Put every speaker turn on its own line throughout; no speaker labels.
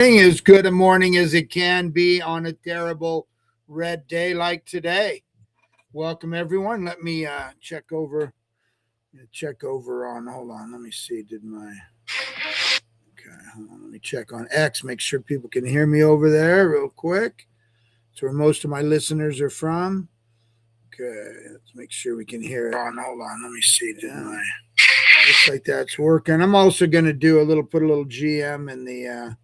As good a morning as it can be on a terrible red day like today. Welcome everyone. Let me check over on. Hold on. Let me see. Hold on. Let me check on X. Make sure people can hear me over there real quick. That's where most of my listeners are from. Okay, let's make sure we can hear it. Hold on. Let me see. Looks like that's working. I'm also going to put a little GM in the.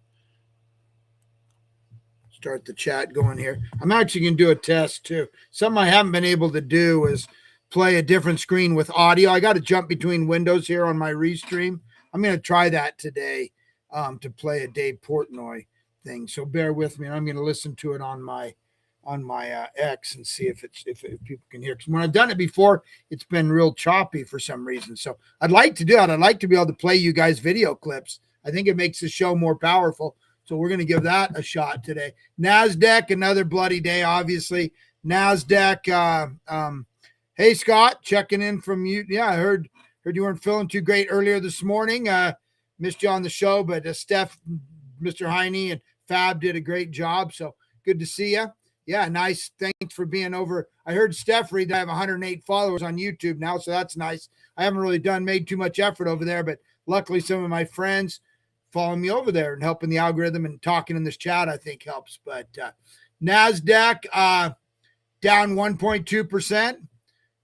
Start the chat going here. I'm actually going to do a test too. Something I haven't been able to do is play a different screen with audio. I got to jump between windows here on my restream. I'm going to try that today to play a Dave Portnoy thing. So bear with me. I'm going to listen to it on my X and see if people can hear. Because when I've done it before, it's been real choppy for some reason. So I'd like to do that. I'd like to be able to play you guys video clips. I think it makes the show more powerful. So we're going to give that a shot today. NASDAQ, another bloody day, obviously. NASDAQ, hey, Scott, checking in from you. Yeah, I heard you weren't feeling too great earlier this morning. Missed you on the show, but Steph, Mr. Heine, and Fab did a great job. So good to see you. Yeah, nice. Thanks for being over. I heard Steph read that I have 108 followers on YouTube now, so that's nice. I haven't really made too much effort over there, but luckily some of my friends following me over there and helping the algorithm and talking in this chat, I think helps. But NASDAQ down 1.2%.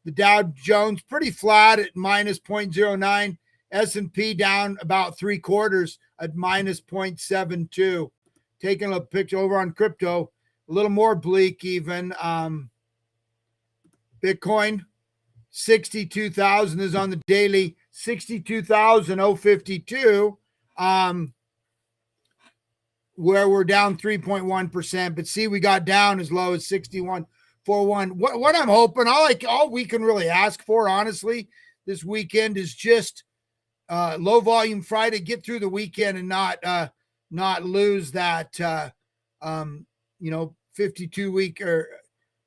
The Dow Jones pretty flat at minus 0.09. S&P down about 3/4 at minus 0.72. Taking a picture over on crypto, a little more bleak even. Bitcoin, 62,000 is on the daily, 62,052. Where we're down 3.1%, but see, we got down as low as 61.41. What I'm hoping, all we can really ask for, honestly, this weekend is just low volume Friday, get through the weekend and not lose that 52 week or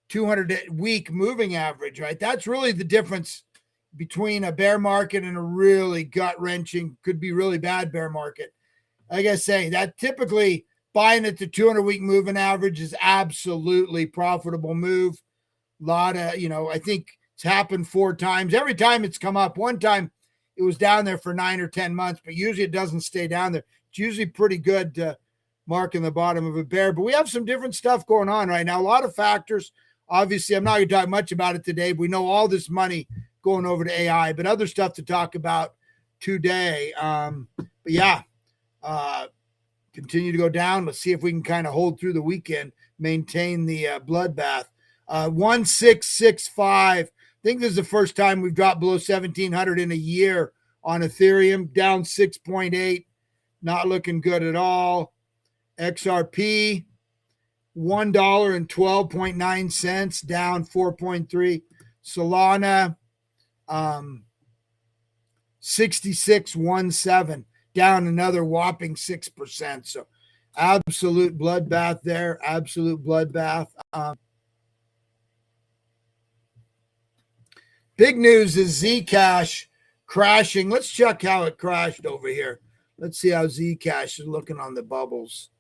200 week moving average, right? That's really the difference between a bear market and a really gut-wrenching, could be really bad bear market. Like I say, that typically buying at the 200-week moving average is absolutely profitable move. A lot of, I think it's happened 4 times. Every time it's come up, one time it was down there for 9 or 10 months, but usually it doesn't stay down there. It's usually pretty good to mark in the bottom of a bear. But we have some different stuff going on right now. A lot of factors. Obviously, I'm not going to talk much about it today. We know all this money going over to AI, but other stuff to talk about today. But yeah, continue to go down. Let's see if we can kind of hold through the weekend, maintain the bloodbath. 1665. I think this is the first time we've dropped below 1,700 in a year on Ethereum, down 6.8. Not looking good at all. XRP, $1.12.9, down 4.3. Solana, 66.17, down another whopping 6%. So absolute bloodbath there. Absolute bloodbath. Big news is Zcash crashing. Let's check how it crashed over here. Let's see how Zcash is looking on the bubbles.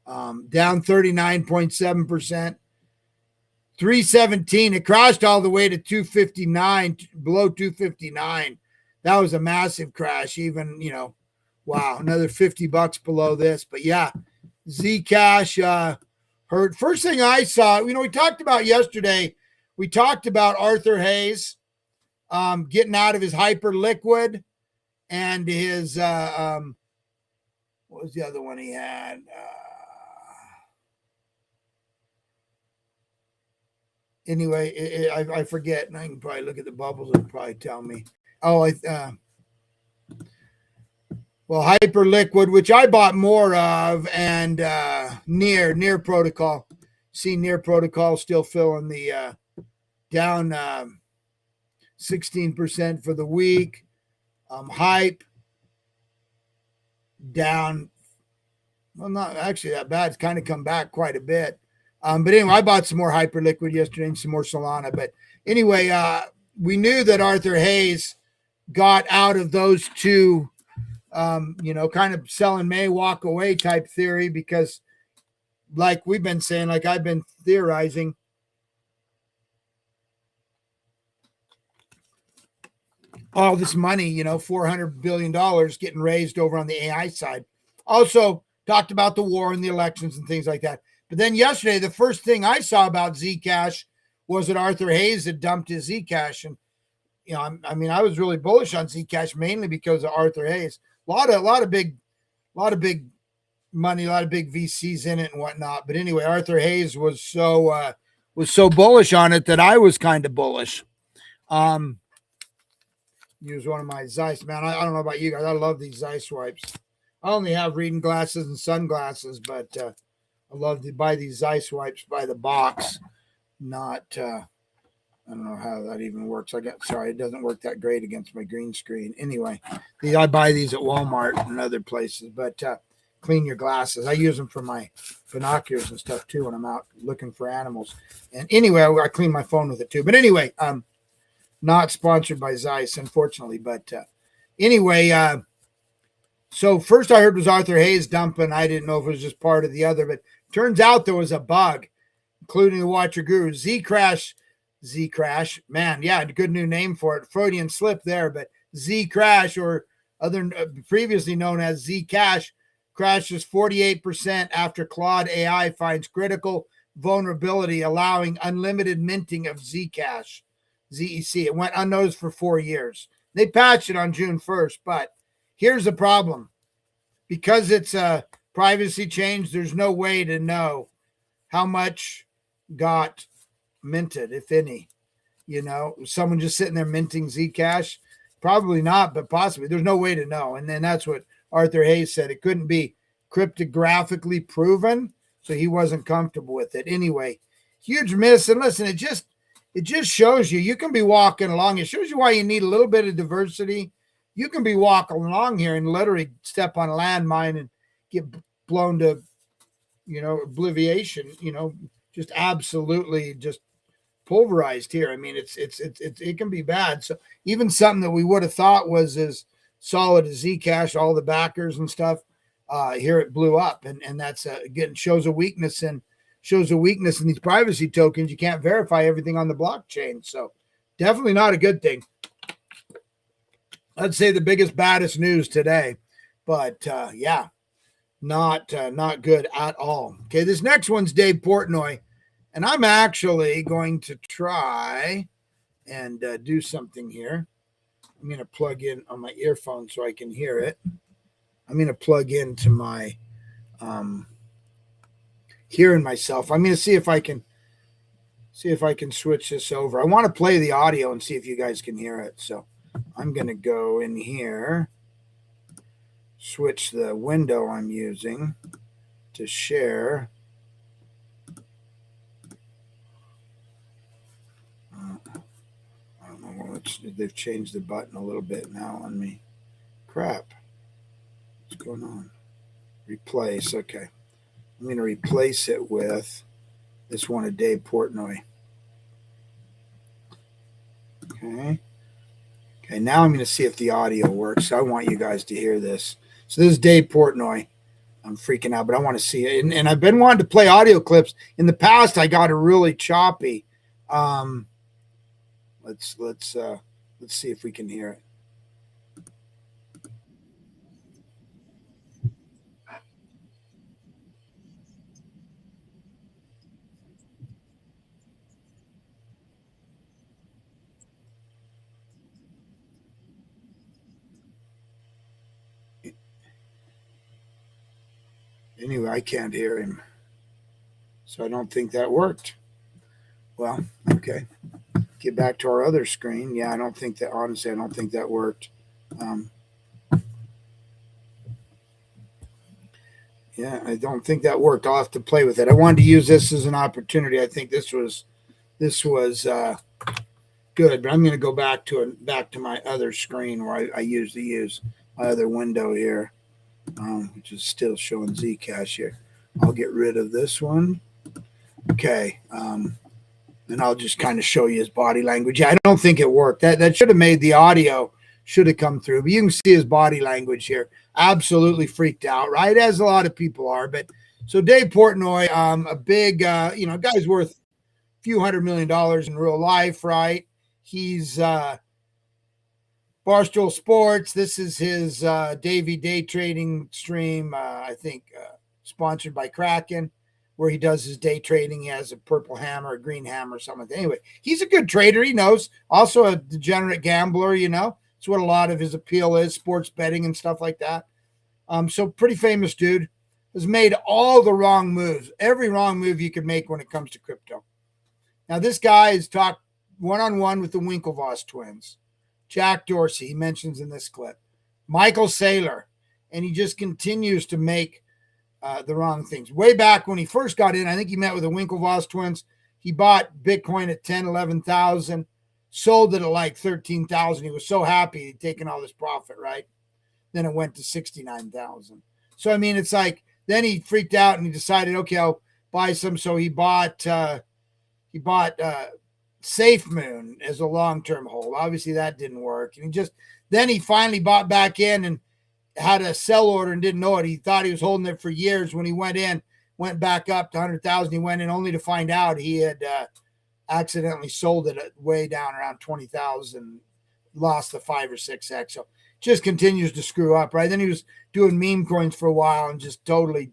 Down 39.7%. 317. It crashed all the way to 259, below 259. That was a massive crash. Even, wow, another $50 below this. But yeah, Zcash hurt. First thing I saw, we talked about yesterday, we talked about Arthur Hayes getting out of his hyper liquid and his, what was the other one he had? Anyway, I forget, and I can probably look at the bubbles and probably tell me. Oh, hyper liquid, which I bought more of, and near protocol. See, near protocol still filling the down 16% for the week. Hype down, well, not actually that bad. It's kind of come back quite a bit. But anyway, I bought some more Hyperliquid yesterday and some more Solana. But anyway, we knew that Arthur Hayes got out of those two Kind of selling May walk away type theory, because like we've been saying, like I've been theorizing, all this money, $400 billion getting raised over on the AI side. Also talked about the war and the elections and things like that. But then yesterday, the first thing I saw about Zcash was that Arthur Hayes had dumped his Zcash. And, I was really bullish on Zcash mainly because of Arthur Hayes. A lot of big money, a lot of big VCs in it and whatnot. But anyway, Arthur Hayes was so bullish on it that I was kind of bullish. Use one of my Zeiss, man. I don't know about you guys. I love these Zeiss wipes. I only have reading glasses and sunglasses, but I love to buy these Zeiss wipes by the box. Not, I don't know how that even works. Sorry, it doesn't work that great against my green screen. Anyway, I buy these at Walmart and other places, but clean your glasses. I use them for my binoculars and stuff too when I'm out looking for animals. And anyway, I clean my phone with it too. But anyway, not sponsored by Zeiss, unfortunately. But anyway, so first I heard was Arthur Hayes dumping. I didn't know if it was just part of the other, but turns out there was a bug, including the Watcher Guru. Zcrash, man, yeah, good new name for it. Freudian slip there, but Zcrash, or other previously known as Zcash, crashes 48% after Claude AI finds critical vulnerability, allowing unlimited minting of Zcash. ZEC. It went unnoticed for 4 years. They patched it on June 1st, but here's the problem. Because it's a privacy change, there's no way to know how much got minted, if any. Someone just sitting there minting Zcash? Probably not, but possibly. There's no way to know. And then that's what Arthur Hayes said. It couldn't be cryptographically proven, so he wasn't comfortable with it. Anyway, huge miss. And listen, it just shows you can be walking along. It shows you why you need a little bit of diversity. You can be walking along here and literally step on a landmine and get blown to, obliviation, just absolutely just pulverized here. I mean, it can be bad. So even something that we would have thought was as solid as Zcash, all the backers and stuff, here it blew up. And that's, again, shows a weakness in these privacy tokens. You can't verify everything on the blockchain. So definitely not a good thing. I'd say the biggest, baddest news today, but yeah, not good at all. Okay. This next one's Dave Portnoy, and I'm actually going to try and do something here. I'm going to plug in on my earphone so I can hear it. I'm going to plug into my, hearing myself. I'm going to see if I can switch this over. I want to play the audio and see if you guys can hear it. So I'm going to go in here, switch the window I'm using to share. I don't know. They've changed the button a little bit now on me. Crap. What's going on? Replace. Okay. I'm going to replace it with this one of Dave Portnoy. Okay. Okay, now I'm going to see if the audio works. I want you guys to hear this. So this is Dave Portnoy. I'm freaking out, but I want to see it. And I've been wanting to play audio clips. In the past, I got it really choppy. Let's see if we can hear it. Anyway, I can't hear him. So I don't think that worked. Well, okay. Get back to our other screen. Yeah, I don't think that worked. Yeah, I don't think that worked. I'll have to play with it. I wanted to use this as an opportunity. I think this was good, but I'm going to go back to my other screen where I usually use my other window here, which is still showing Zcash here. I'll get rid of this one. Okay. And I'll just kind of show you his body language. Yeah, I don't think it worked. That should have made the audio should have come through. But you can see his body language here. Absolutely freaked out, right? As a lot of people are. But so Dave Portnoy, a big, guy's worth a few $100 million in real life, right? He's Barstool Sports. This is his Davey day trading stream, I think sponsored by Kraken, where he does his day trading. He has a purple hammer, a green hammer, something like that. Anyway, he's a good trader. He knows. Also a degenerate gambler, It's what a lot of his appeal is, sports betting and stuff like that. So pretty famous dude. Has made all the wrong moves, every wrong move you could make when it comes to crypto. Now, this guy has talked one-on-one with the Winklevoss twins. Jack Dorsey, he mentions in this clip. Michael Saylor. And he just continues to make the wrong things. Way back when he first got in, I think he met with the Winklevoss twins. He bought Bitcoin at 10, 11,000, sold it at like 13,000. He was so happy he'd taken all this profit, right? Then it went to 69,000. So, I mean, it's like, then he freaked out and he decided, okay, I'll buy some. So he bought Safe Moon as a long-term hold. Obviously that didn't work. And then he finally bought back in and had a sell order and didn't know it. He thought he was holding it for years. When he went back up to 100,000, he went in only to find out he had accidentally sold it way down around 20,000, lost the 5 or 6x. So just continues to screw up, right? Then he was doing meme coins for a while and just totally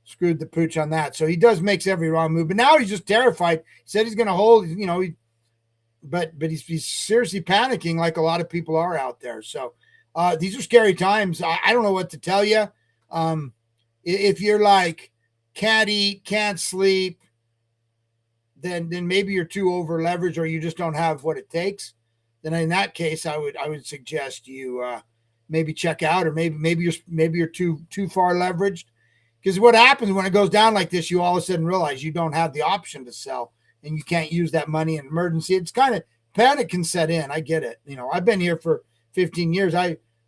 screwed the pooch on that. So he makes every wrong move, but now he's just terrified. He said he's going to hold, but he's seriously panicking like a lot of people are out there. So these are scary times. I don't know what to tell you. If you're like, can't eat, can't sleep, then maybe you're too over leveraged or you just don't have what it takes. Then in that case, I would suggest you maybe check out, or maybe you're too far leveraged. Because what happens when it goes down like this, you all of a sudden realize you don't have the option to sell and you can't use that money in emergency. It's kind of panic can set in. I get it. I've been here for 15 years.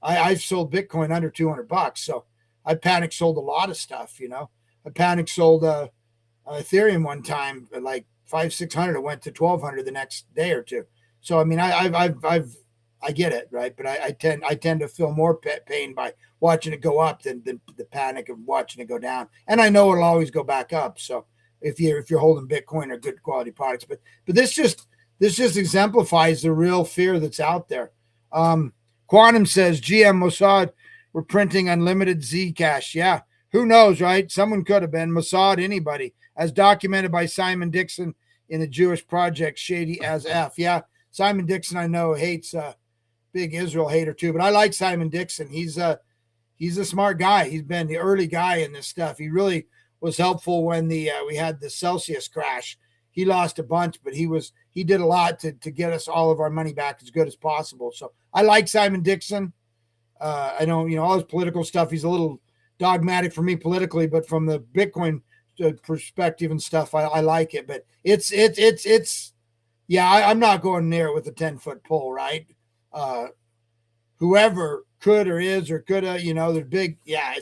I've sold Bitcoin under $200. So I panic sold a lot of stuff. I panic sold Ethereum one time at like 500-600. It went to 1,200 the next day or two. So, I mean, I get it, right? But I tend to feel more pain by watching it go up than the panic of watching it go down. And I know it'll always go back up. So if you're holding Bitcoin or good quality products, but this just exemplifies the real fear that's out there. Quantum says GM Mossad were printing unlimited Zcash. Yeah, who knows, right? Someone could have been Mossad, anybody, as documented by Simon Dixon in the Jewish Project, shady as F. Yeah. Simon Dixon, I know, hates big Israel hater too, but I like Simon Dixon. He's a smart guy. He's been the early guy in this stuff. He really was helpful when we had the Celsius crash. He lost a bunch, but he did a lot to get us all of our money back as good as possible. So I like Simon Dixon. I know, all his political stuff, he's a little dogmatic for me politically, but from the Bitcoin perspective and stuff, I like it. But it's yeah, I'm not going near it with a 10-foot pole, right? Whoever could or is or could have, they're big. Yeah,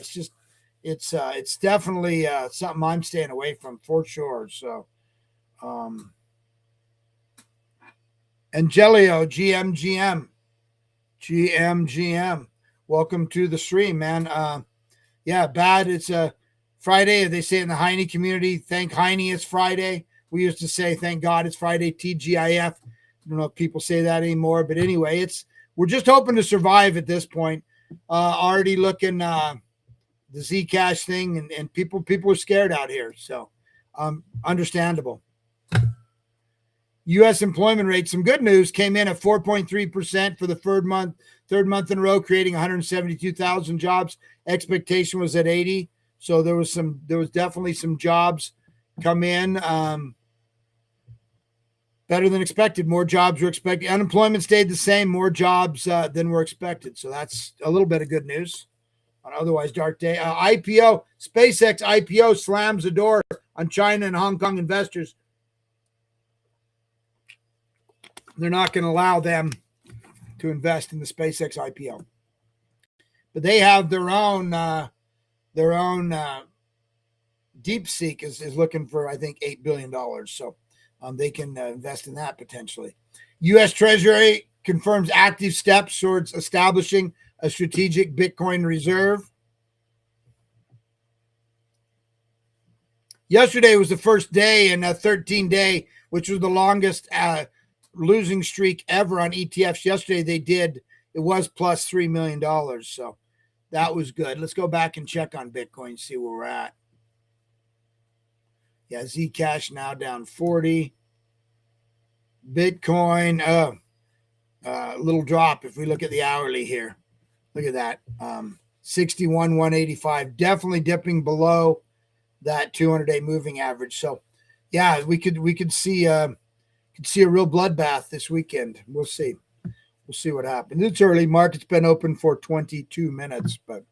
it's definitely something I'm staying away from for sure. So, Angelio, GM, welcome to the stream, man. Yeah, bad. It's a Friday. They say in the Heine community, thank Heine it's Friday. We used to say, thank God it's Friday, TGIF. I don't know if people say that anymore, but anyway, we're just hoping to survive at this point. Already looking the Zcash thing, and people are scared out here. So understandable. U.S. employment rate, some good news, came in at 4.3% for the third month in a row, creating 172,000 jobs. Expectation was at 80. So there was definitely some jobs come in. Better than expected. More jobs were expected. Unemployment stayed the same. More jobs than were expected. So that's a little bit of good news on otherwise dark day. IPO, SpaceX IPO slams the door on China and Hong Kong investors. They're not going to allow them to invest in the SpaceX IPO. But they have their own DeepSeek is looking for, I think, $8 billion. So they can invest in that potentially. U.S. Treasury confirms active steps towards establishing a strategic Bitcoin reserve. Yesterday was the first day in a 13-day, which was the longest losing streak ever on ETFs. Yesterday it was plus $3 million. So that was good. Let's go back and check on Bitcoin, see where we're at. Yeah, Zcash now down 40. Bitcoin, a little drop if we look at the hourly here. Look at that. 61,185. Definitely dipping below that 200-day moving average. So, yeah, we could see a real bloodbath this weekend. We'll see. We'll see what happens. It's early. Market's been open for 22 minutes, but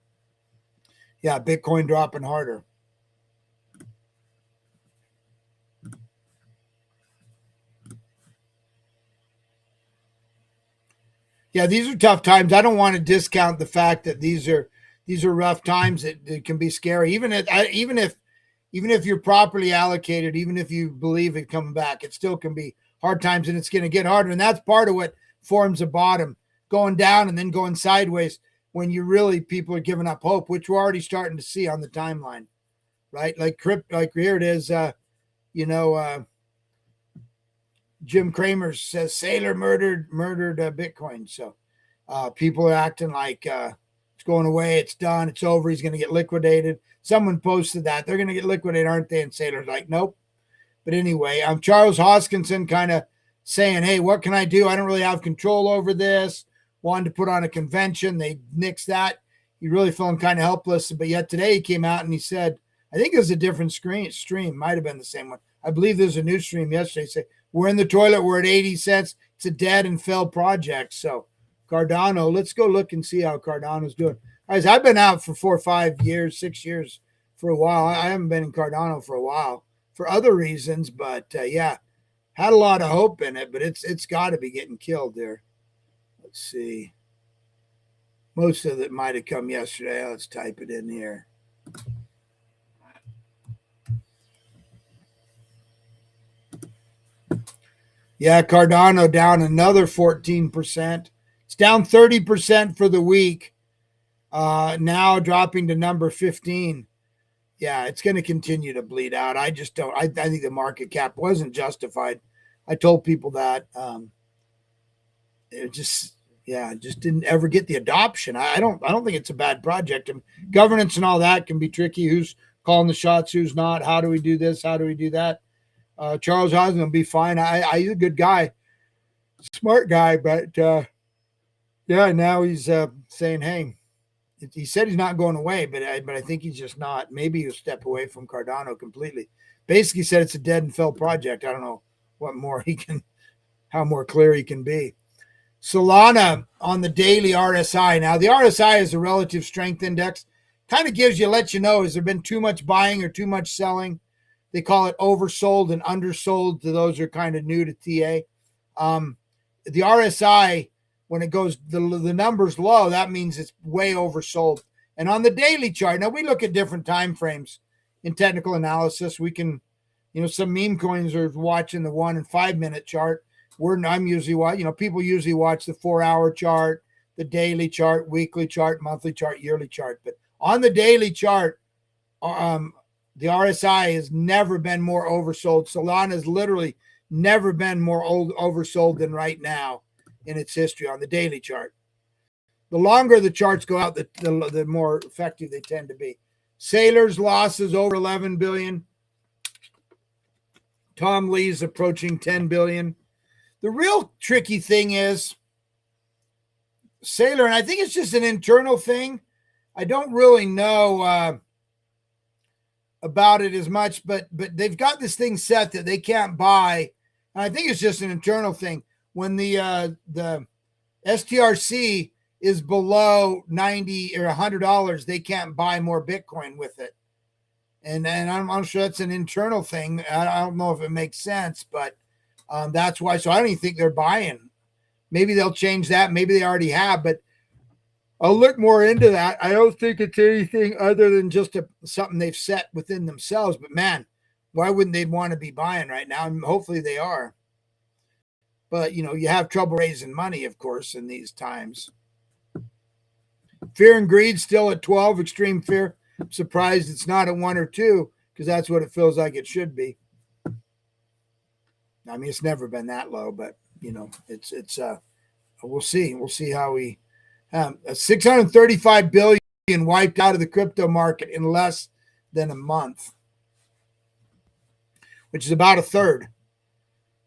yeah, Bitcoin dropping harder. Yeah, these are tough times. I don't want to discount the fact that these are rough times. It can be scary, even if you're properly allocated, even if you believe it coming back, it still can be hard times, and it's going to get harder. And that's part of what forms a bottom, going down and then going sideways when people are giving up hope, which we're already starting to see on the timeline, right? Like here it is, Jim Cramer says Saylor murdered Bitcoin. So people are acting like it's going away, it's done, it's over, he's going to get liquidated. Someone posted that they're going to get liquidated, aren't they? And Saylor's like, nope. But anyway, Charles Hoskinson kind of saying, hey, what can I do? I don't really have control over this. Wanted to put on a convention. They nixed that. He really feeling kind of helpless. But yet today he came out and he said, I think it was a different stream. Might have been the same one. I believe there's a new stream yesterday. Say, we're in the toilet. We're at 80 cents. It's a dead and failed project. So Cardano, let's go look and see how Cardano's doing. Guys, I've been out for 4 or 5 years, 6 years for a while. I haven't been in Cardano for a while for other reasons, but yeah, had a lot of hope in it, but it's got to be getting killed there. Let's see. Most of it might have come yesterday. Let's type it in here. Yeah, Cardano down another 14%. It's down 30% for the week. Now dropping to number 15. Yeah, it's going to continue to bleed out. I just don't. I think the market cap wasn't justified. I told people that. It just didn't ever get the adoption. I don't think it's a bad project. And governance and all that can be tricky. Who's calling the shots? Who's not? How do we do this? How do we do that? Charles Hoskinson will be fine. He's a good guy, smart guy, but yeah, now he's saying, hey, he said he's not going away, but I think he's just not. Maybe he'll step away from Cardano completely. Basically said it's a dead and fell project. I don't know what more how more clear he can be. Solana on the daily RSI. Now the RSI is a relative strength index. Kind of lets you know, has there been too much buying or too much selling? They call it oversold and undersold to those who are kind of new to TA. The RSI, when it goes, the number's low, that means it's way oversold. And on the daily chart, now we look at different time frames in technical analysis. We can, some meme coins are watching the 1 and 5 minute chart. I'm usually watching, people usually watch the 4-hour chart, the daily chart, weekly chart, monthly chart, yearly chart. But on the daily chart, the RSI has never been more oversold. Solana has literally never been more oversold than right now in its history on the daily chart. The longer the charts go out, the more effective they tend to be. Saylor's losses over 11 billion. Tom Lee's approaching 10 billion. The real tricky thing is Saylor, and I think it's just an internal thing. I don't really know about it as much, but they've got this thing set that they can't buy. And I think it's just an internal thing. When the STRC is below $90 or $100, they can't buy more Bitcoin with it. And I'm sure that's an internal thing. I don't know if it makes sense, but that's why. So I don't even think they're buying. Maybe they'll change that. Maybe they already have, but I'll look more into that. I don't think it's anything other than just something they've set within themselves. But man, why wouldn't they want to be buying right now? And hopefully they are. But, you have trouble raising money, of course, in these times. Fear and greed still at 12, extreme fear. I'm surprised it's not at 1 or 2 because that's what it feels like it should be. I mean, it's never been that low, but, it's we'll see. We'll see how we 635 billion wiped out of the crypto market in less than a month, which is about a third.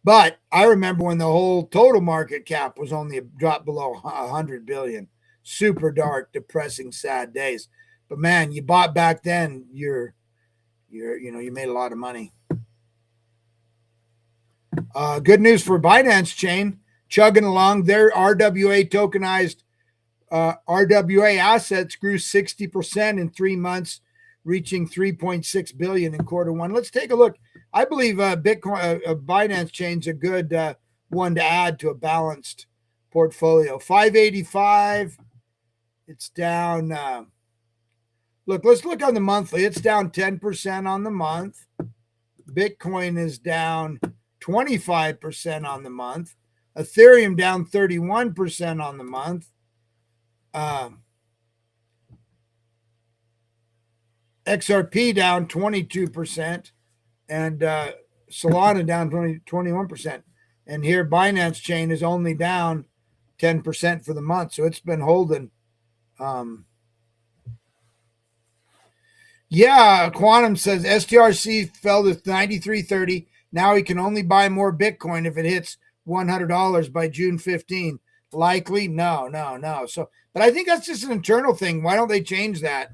But I remember when the whole total market cap was only a drop below 100 billion. Super dark, depressing, sad days. But man, you bought back then, you made a lot of money. Good news for Binance Chain, chugging along. Their RWA tokenized RWA assets grew 60% in 3 months, reaching 3.6 billion in Q1. Let's take a look. I believe Bitcoin, Binance Chain's a good one to add to a balanced portfolio. 585. It's down. Let's look on the monthly. It's down 10% on the month. Bitcoin is down 25% on the month. Ethereum down 31% on the month. XRP down 22%. And Solana down 21%. And here Binance Chain is only down 10% for the month. So it's been holding. Quantum says STRC fell to 93.30. Now he can only buy more Bitcoin if it hits $100 by June 15. Likely? No. So, but I think that's just an internal thing. Why don't they change that?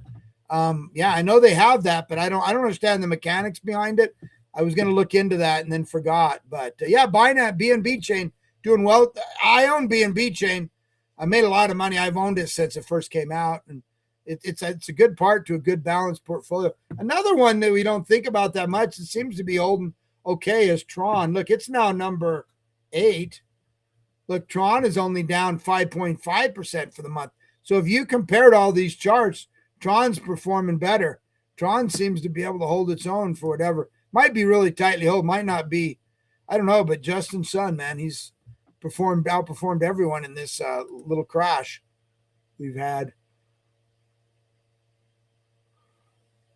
I know they have that, but I don't understand the mechanics behind it. I was going to look into that and then forgot. But Binance BNB Chain doing well. I own BNB Chain. I made a lot of money. I've owned it since it first came out, and it's a good part to a good balanced portfolio. Another one that we don't think about that much, it seems to be holding okay, is Tron. Look, it's now number 8. Look, Tron is only down 5.5% for the month. So if you compared all these charts, Tron's performing better. Tron seems to be able to hold its own for whatever. Might be really tightly held, might not be. I don't know, but Justin Sun, man, he's outperformed everyone in this little crash we've had.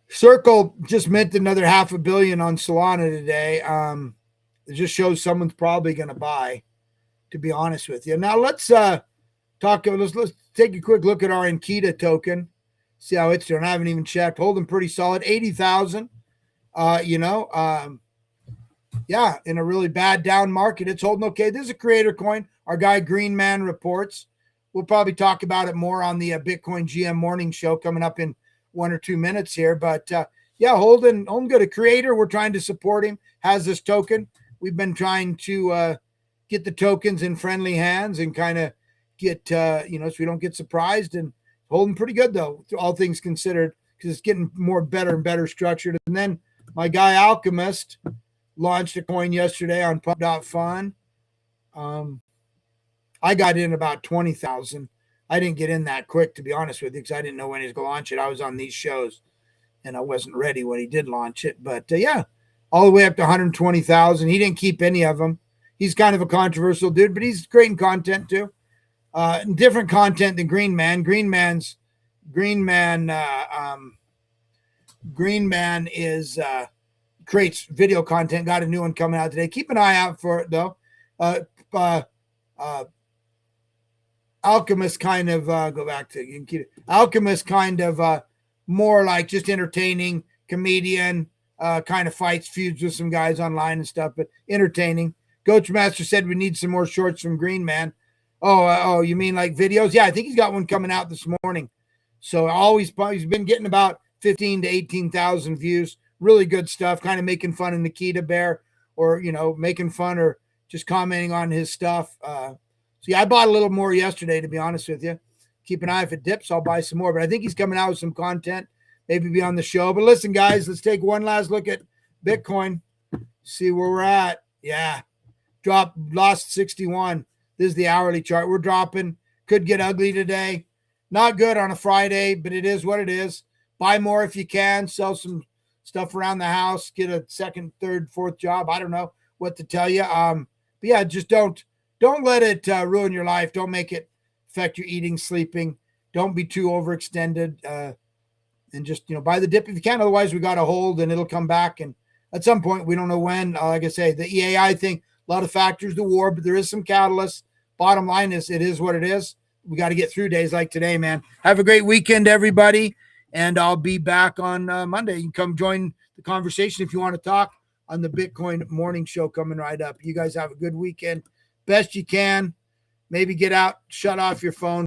Circle just minted another $500 million on Solana today. It just shows someone's probably going to buy, to be honest with you. Now let's let's take a quick look at our Nkita token. See how it's doing. I haven't even checked. Holding pretty solid, 80,000. In a really bad down market, it's holding okay. This is a creator coin. Our guy Green Man reports. We'll probably talk about it more on the Bitcoin GM morning show coming up in 1 or 2 minutes here. But holding good. A creator, we're trying to support him. Has this token. We've been trying to get the tokens in friendly hands and kind of get so we don't get surprised, and holding pretty good though, all things considered, because it's getting better and better structured. And then my guy Alchemist launched a coin yesterday on pump.fun. I got in about 20,000. I didn't get in that quick, to be honest with you, because I didn't know when he was going to launch it. I was on these shows and I wasn't ready when he did launch it. But all the way up to 120,000. He didn't keep any of them. He's kind of a controversial dude, but he's creating content too. Different content than Green Man. Green Man is creates video content. Got a new one coming out today. Keep an eye out for it though. Alchemist kind of go back to you can keep it. Alchemist kind of more like just entertaining comedian, kind of fights, feuds with some guys online and stuff, but entertaining. Coachmaster said we need some more shorts from Green Man. Oh, you mean like videos? Yeah, I think he's got one coming out this morning. So he's been getting about 15 to 18,000 views. Really good stuff. Kind of making fun of Nikita Bear, or making fun or just commenting on his stuff. I bought a little more yesterday, to be honest with you. Keep an eye. If it dips, I'll buy some more. But I think he's coming out with some content, maybe be on the show. But listen, guys, let's take one last look at Bitcoin. See where we're at. Yeah, lost 61. This is the hourly chart. We're dropping. Could get ugly today. Not good on a Friday, but it is what it is. Buy more if you can. Sell some stuff around the house. Get a second, third, fourth job. I don't know what to tell you. Just don't don't let it ruin your life. Don't make it affect your eating, sleeping. Don't be too overextended. And just, buy the dip if you can. Otherwise, we got to hold and it'll come back. And at some point, we don't know when. Like I say, the EAI thing, a lot of factors, the war, but there is some catalyst. Bottom line is, it is what it is. We got to get through days like today, man. Have a great weekend, everybody. And I'll be back on Monday. You can come join the conversation if you want to talk on the Bitcoin morning show coming right up. You guys have a good weekend. Best you can. Maybe get out, shut off your phone.